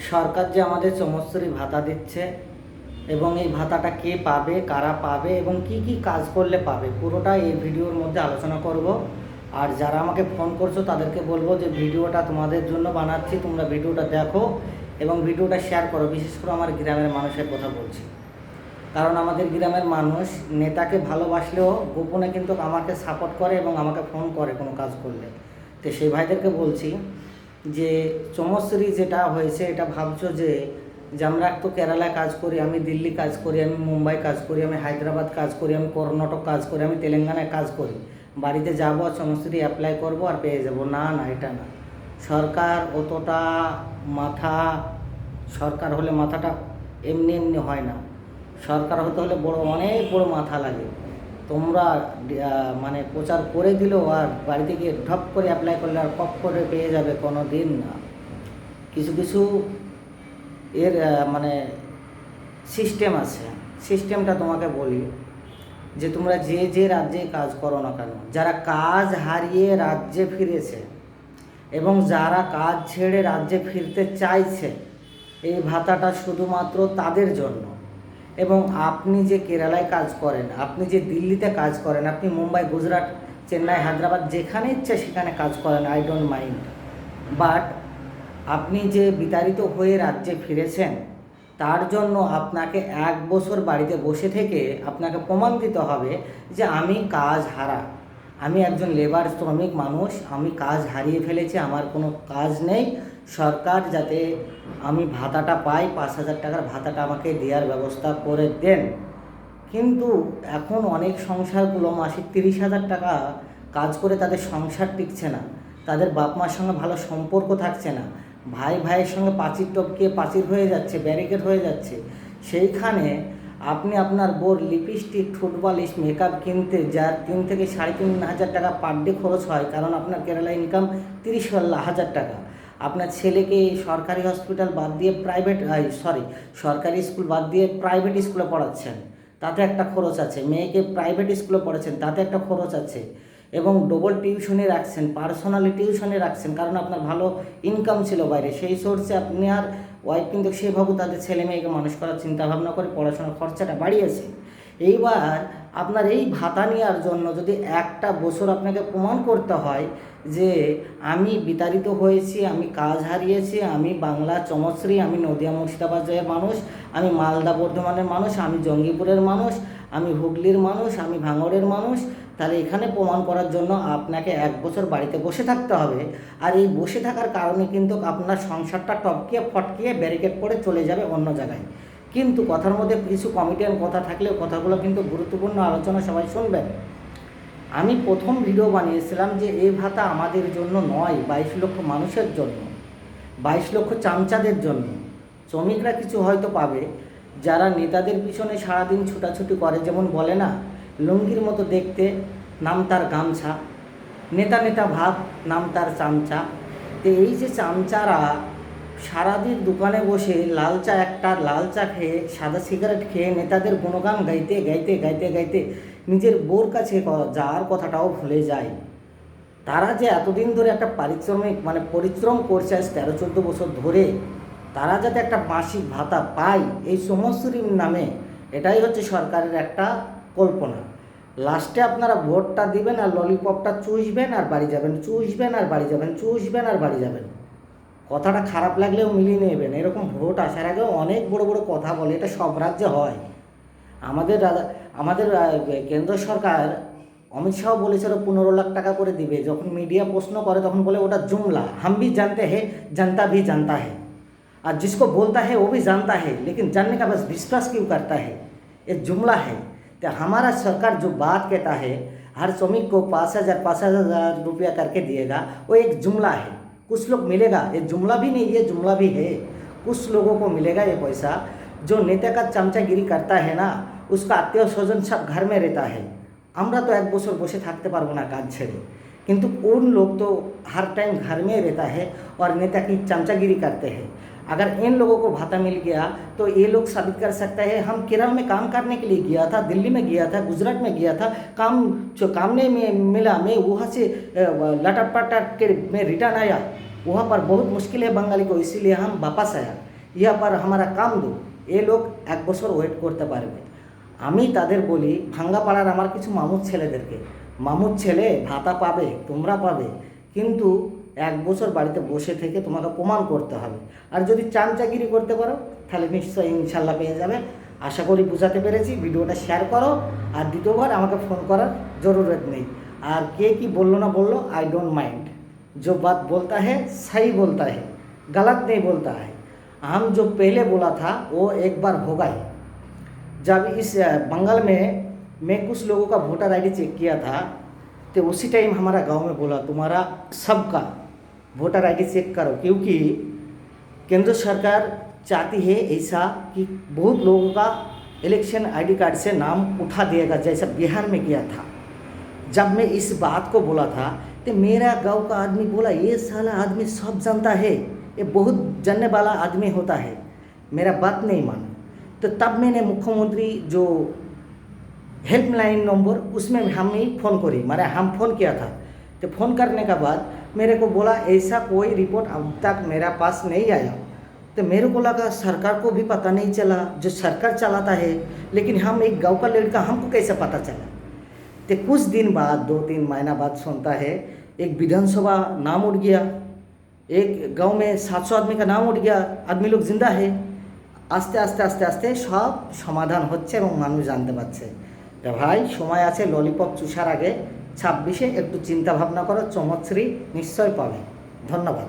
সরকার যে আমাদের চমৎকারী ভাতা দিচ্ছে এবং এই ভাতাটা কে পাবে, কারা পাবে এবং কি কি কাজ করলে পাবে, পুরোটা এই ভিডিওর মধ্যে আলোচনা করব। আর যারা আমাকে ফোন করছো তাদেরকে বলবো যে ভিডিওটা তোমাদের জন্য বানাচ্ছি, তোমরা ভিডিওটা দেখো এবং ভিডিওটা শেয়ার করো। বিশেষ করে আমার গ্রামের মানুষের কথা বলছি, কারণ আমাদের গ্রামের মানুষ নেতাকে ভালোবাসলেও গোপনে কিন্তু আমাকে সাপোর্ট করে এবং আমাকে ফোন করে কোনো কাজ করলে। তো সেই ভাইদেরকে বলছি যে চমৎকারী যেটা হয়েছে, এটা ভাবছো যে আমরা তো কেরালায় কাজ করি, আমি দিল্লি কাজ করি, আমি মুম্বাই কাজ করি, আমি হায়দ্রাবাদ কাজ করি, আমি কর্ণাটক কাজ করি, আমি তেলেঙ্গানায় কাজ করি, বাড়িতে যাবো আর চমৎকারী অ্যাপ্লাই করবো আর পেয়ে যাবো। না না, এটা না। সরকার অতটা মাথা, সরকার হলে মাথাটা এমনি এমনি হয় না। সরকার হতে হলে বড়, অনেক বড় মাথা লাগে। তোমরা মানে প্রচার করে দিলো আর বাড়িতে গিয়ে ঢপ করে অ্যাপ্লাই করলে আর কপ করে পেয়ে যাবে, কোনো দিন না। কিছু কিছু এর মানে সিস্টেম আছে। সিস্টেমটা তোমাকে বলি যে তোমরা যে যে রাজ্যে কাজ করো না কেন, যারা কাজ হারিয়ে রাজ্যে ফিরেছে এবং যারা কাজ ছেড়ে রাজ্যে ফিরতে চাইছে, এই ভাতাটা শুধুমাত্র তাদের জন্য। এবং আপনি যে কেরালায় কাজ করেন, আপনি যে দিল্লিতে কাজ করেন, আপনি মুম্বাই, গুজরাট, চেন্নাই, হায়দ্রাবাদ, যেখানে ইচ্ছে সেখানে কাজ করেন, আই ডোন্ট মাইন্ড। বাট আপনি যে বিতাড়িত হয়ে রাজ্যে ফিরেছেন, তার জন্য আপনাকে 1 বছর বাড়িতে বসে থেকে আপনাকে প্রমাণ দিতে হবে যে আমি কাজ হারা, আমি একজন লেবার শ্রমিক মানুষ, আমি কাজ হারিয়ে ফেলেছি, আমার কোনো কাজ নেই। সরকার যাতে আমি ভাতাটা পাই, 5,000 টাকার ভাতাটা আমাকে দেওয়ার ব্যবস্থা করে দেন। কিন্তু এখন অনেক সংসারগুলো মাসিক 30,000 টাকা কাজ করে তাদের সংসার টিকছে না, তাদের বাপ মার সঙ্গে ভালো সম্পর্ক থাকছে না, ভাই ভাইয়ের সঙ্গে পাঁচির টপকে পাঁচির হয়ে যাচ্ছে, ব্যারিকেড হয়ে যাচ্ছে। সেইখানে আপনি আপনার বোর লিপস্টিক, ঠোঁটপালিশ, মেকআপ কিনতে যার 3 থেকে 3,500 টাকা পার ডে খরচ হয়, কারণ আপনার কেরালা ইনকাম 30,000 টাকা। আপনার ছেলেকে সরকারি হসপিটাল বাদ দিয়ে সরকারি স্কুল বাদ দিয়ে প্রাইভেট স্কুলে পড়াচ্ছেন, তাতে একটা খরচ আছে। মেয়েকে প্রাইভেট স্কুলে পড়াচ্ছেন, তাতে একটা খরচ আছে। এবং ডবল টিউশনে রাখছেন, পার্সোনালি টিউশনে রাখছেন, কারণ আপনার ভালো ইনকাম ছিল বাইরে, সেই সোর্সে আপনি আর ওয়াইফ কিন্তু সেভাবে তাদের ছেলে মেয়েকে মানুষ করার চিন্তাভাবনা করে পড়াশোনার খরচাটা বাড়িয়েছে। এইবার আপনার এই ভাতা নেওয়ার জন্য যদি 1 বছর আপনাকে প্রমাণ করতে হয় যে আমি বিতাড়িত হয়েছি, আমি কাজ হারিয়েছি, আমি বাংলা চমৎশ্রী, আমি নদিয়া মুর্শিদাবাদের মানুষ, আমি মালদা বর্ধমানের মানুষ, আমি জঙ্গিপুরের মানুষ, আমি হুগলির মানুষ, আমি ভাঙড়ের মানুষ, তাহলে এখানে প্রমাণ করার জন্য আপনাকে 1 বছর বাড়িতে বসে থাকতে হবে। আর এই বসে থাকার কারণে কিন্তু আপনার সংসারটা টপকিয়ে ফটকিয়ে ব্যারিকেড পড়ে চলে যাবে অন্য জায়গায়। কিন্তু কথার মধ্যে কিছু কমিটিয়ান কথা থাকলেও কথাগুলো কিন্তু গুরুত্বপূর্ণ আলোচনা, সবাই শুনবেন। আমি প্রথম ভিডিও বানিয়েছিলাম যে এই ভাতা আমাদের জন্য নয়, 22 লক্ষ মানুষের জন্য, 22 লক্ষ চামচাদের জন্য। শ্রমিকরা কিছু হয়তো পাবে, যারা নেতাদের পিছনে সারাদিন ছুটাছুটি করে, যেমন বলে না লুঙ্গির মতো দেখতে, নাম তার গামছা, নেতা নেতা ভাব, নাম তার চামচা। তো এই যে চামচারা সারাদিন দোকানে বসে লাল চা খেয়ে, সাদা সিগারেট খেয়ে নেতাদের গুণগান গাইতে গাইতে গাইতে গাইতে নিজের বোর কাছে যাওয়ার কথাটাও ভুলে যায়। তারা যে এতদিন ধরে একটা পরিশ্রম করছে আজ 13-14 বছর ধরে, তারা যাতে একটা মাসিক ভাতা পায় এই সমশ্রীর নামে, এটাই হচ্ছে সরকারের একটা কল্পনা। লাস্টে আপনারা ভোটটা দিবেন আর ললিপপটা চুষবেন আর বাড়ি যাবেন, চুষবেন আর বাড়ি যাবেন, চুষবেন আর বাড়ি যাবেন। কথাটা খারাপ লাগলেও মিলিয়ে নেবেন। এরকম ভোট আসার আগেও অনেক বড় বড় কথা বলে, এটা সব রাজ্যে হয়। আমাদের কেন্দ্র সরকার অমিত শাহ বলেছিল 15 লাখ টাকা করে দিবে। যখন মিডিয়া প্রশ্ন করে তখন বলে ওটা জুমলা, हम भी जानते हैं, जनता भी जानता है, और जिसको बोलता है वो भी जानता है, लेकिन जानने का बस विश्वास क्यों करता है, ये जुमला है। तो हमारा सरकार जो बात कहता है हर श्रमिक को 5,000 रुपया करके दिएगा, वो एक जुमला है। कुछ लोग मिलेगा, ये जुमला भी नहीं, ये जुमला भी है। कुछ लोगों को मिलेगा ये पैसा। जो नेता का चमचागिरी करता है ना, उसका आत्मीय स्वजन सब घर में रहता है। আমরা তো 1 বছর বসে থাকতে পারবো না কাজ ছেড়ে, কিন্তু उन लोग तो हर टाइम घर में रहता है और नेता की चमचागिरी करते हैं। अगर इन लोगों को भाता मिल गया तो ये लोग साबित कर सकता है हम केरल में काम करने के लिए गया था, दिल्ली में गया था, गुजरात में गया था, काम नहीं मिला, मैं वहाँ से लटक पटक के मैं रिटर्न आया, वहाँ पर बहुत मुश्किल है बंगाली को, इसीलिए हम वापस आया। ইয়া পার হামারা কাম দো, এ লোক 1 বছর ওয়েট করতে পারবে। আমি তাদের বলি, ভাঙ্গাপাড়ার আমার কিছু মামুর ছেলেদেরকে, মামুর ছেলে ভাতা পাবে, তোমরা পাবে, কিন্তু 1 বছর বাড়িতে বসে থেকে তোমাকে প্রমাণ করতে হবে। আর যদি চামচাগিরি করতে পারো তাহলে নিশ্চয়ই ইনশাল্লাহ পেয়ে যাবে। আশা করি বুঝাতে পেরেছি। ভিডিওটা শেয়ার করো, আর দ্বিতীয়বার আমাকে ফোন করার জরুরত নেই। আর কে কি বললো না বললো, आई डोंट माइंड। जो बात बोलता है सही बोलता है, गलत नहीं बोलता है। हम जो पहले बोला था वो एक बार होगा ही। जब इस बंगाल में मैं कुछ लोगों का वोटर आईडी चेक किया था, तो उसी टाइम हमारा गांव में बोला तुम्हारा सबका वोटर आईडी चेक करो, क्योंकि केंद्र सरकार चाहती है ऐसा कि बहुत लोगों का इलेक्शन आईडी कार्ड से नाम उठा देगा, जैसा बिहार में किया था। जब मैं इस बात को बोला था तो मेरा गांव का आदमी बोला ये साला आदमी सब जानता है, ये बहुत जानने वाला आदमी होता है, मेरा बात नहीं माना। तो तब मैंने मुख्यमंत्री जो हेल्पलाइन नंबर उसमें हम ही फ़ोन करी, मारे हम फ़ोन किया था। तो फ़ोन करने के बाद मेरे को बोला ऐसा कोई रिपोर्ट अब तक मेरा पास नहीं आया। तो मेरे को लगा सरकार को भी पता नहीं चला, जो सरकार चलाता है, लेकिन हम एक गांव का लड़का, हमको कैसे पता चला। तो कुछ दिन बाद 2-3 महीना बाद सुनता है एक विधानसभा नाम उठ गया, एक गांव में 700 आदमी का नाम उठ गया, आदमी लोग जिंदा है। आस्ते आस्ते आस्ते आस्ते सब समाधान होच्छे এবং মানুষ জানতে পারছে। তো ভাই সময় আছে, ললিপপ চুষার আগে 26-এ একটু চিন্তা ভাবনা করো, চমৎশ্রী নিশ্চয় পাবে। ধন্যবাদ।